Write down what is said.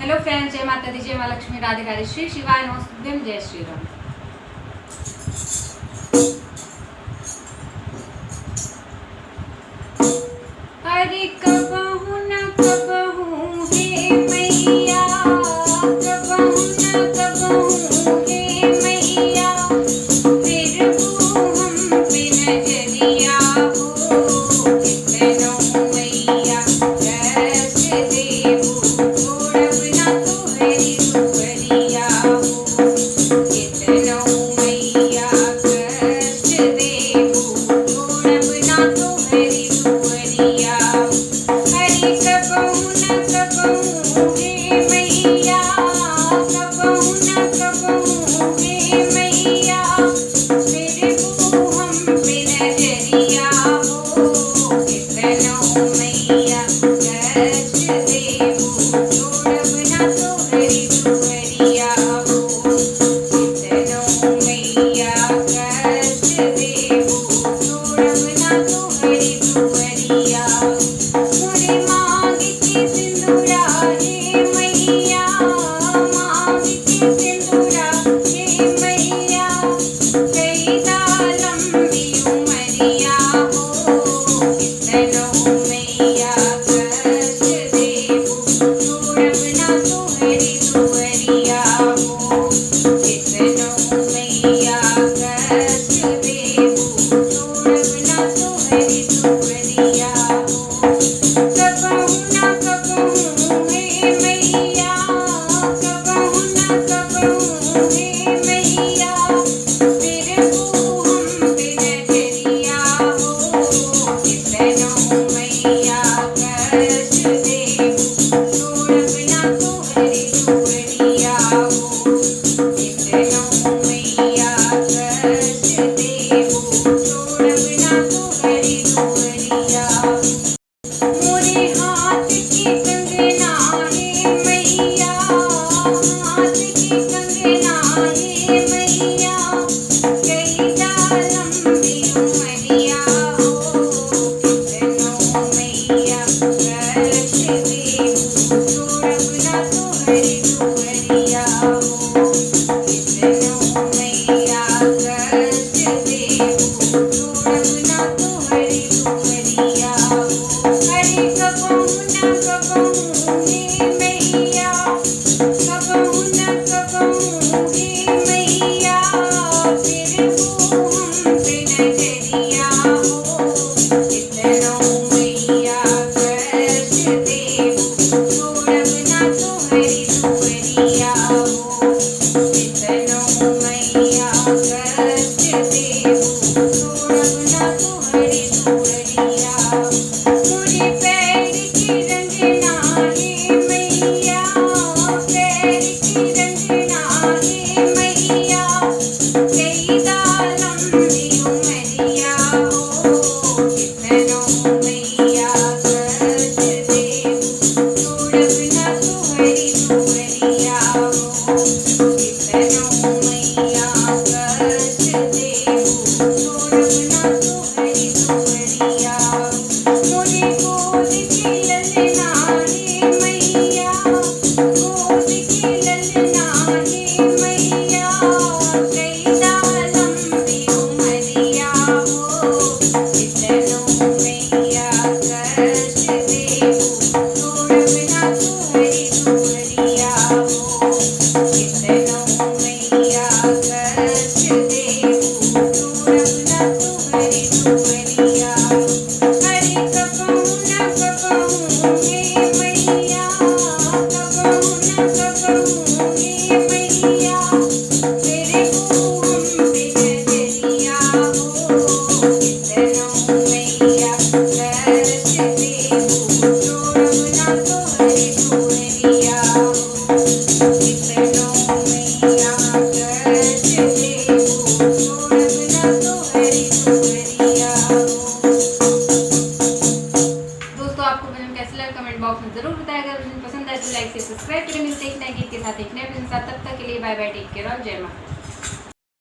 Hello friends, जय माता दी, जय माँ लक्ष्मी, राधे राधे, श्री शिवाय नमोस्तुभ्यं, जय श्री राम। अरे कबहू न कबहू हे मैया, कबहू न कबहू हे मैया, फिर हम पे नजरिया हो, कितनों मैया कष्ट देबू, छोड़ब ना तोहरी दुआरिया हो, कितनों मैया कष्ट देबू, छोड़ब ना तोहरी दुआरिया। हरि कबहू न कबहू हे मैया, कबहू न कबहू हे मैया, फिर हम पे नजरिया हो, कितनों मैया कष्ट देबू, छोड़ब ना तोहरी दुआरिया हो, कितनों मैया कष्ट देबू, छोड़ब ना तोहरी दुआरिया। मोरे मांग के सिंदूरा हे मैया, मांग के सिंदूरा हे मैया, कईदा लंबी उमरिया हो, कितनों मैया कष्ट देबू, छोड़ब ना तोहरी दुआरिया हो, कितनों मैया कष्ट देबू, छोड़ब ना तोहरी दुआरिया हो। कबहू न कबहू हे मैया, कबहू न कबहू हे मैया, फिर हम पे नजरिया हो, कितनों मैया कष्ट देबू, छोड़ब ना तोहरी दुआरिया हो, कितनों मैया कष्ट देबू, छोड़ब ना तोहरी दुआरिया। मोरे हाथ की कंगना हे मैया, हाथ की कंगना हे मैया, कईदा लंबी उमरिया हो, कितनों मैया कष्ट देबू, छोड़ब ना तोहरी दुआरिया हो, कितनों मैया कष्ट देबू, छोड़ब ना तोहरी दुआरिया हो। हरि कबहू न कबहू हे मैया, कबहू न कबहू हे मैया, फिर हम पे नजरिया हो, कितनों मैया कष्ट देबू, छोड़ब ना तोहरी दुआरिया हो, कितनों मैया कष्ट देबू, छोड़ब ना तोहरी दुआरिया। मोरे पैर की रंजना हे मैया, पैर की रंजना हे मैया, कईदा लंबी उमरिया हो, कितनों मैया कष्ट देबू, छोड़ब ना तोहरी दुआरिया हो, कितनों मैया कष्ट देबू, छोड़ब ना तोहरी दुआरिया। मोरे गोद की ललना हे मैया, गोद की ललना हे मैया, कईदा लंबी उमरिया हो, कितनों मैया कष्ट देबू, छोड़ब ना तोहरी दुआरिया हो, कितनों मैया कष्ट देबू, छोड़ब ना तोहरी दुआरिया। हरि कबहू न कबहू हे मैया, कबहू न कबहू हे मैया, फिर हम पे नजरिया हो, कितनों मैया कष्ट देबू, छोड़ब ना तोहरी दुआरिया हो, कितनों मैया कष्ट देबू, छोड़ब ना तोहरी दुआरिया हो। दोस्तों, आपको फिल्म कैसी लगी कमेंट बॉक्स में जरूर बताएगा। अगर पसंद आए तो लाइक से सब्सक्राइब करें। मिलते हैं एक नए गीत के साथ, एक नए फिल्म के साथ। तब तक के लिए बाय बाय, टेक केयर और जय माता।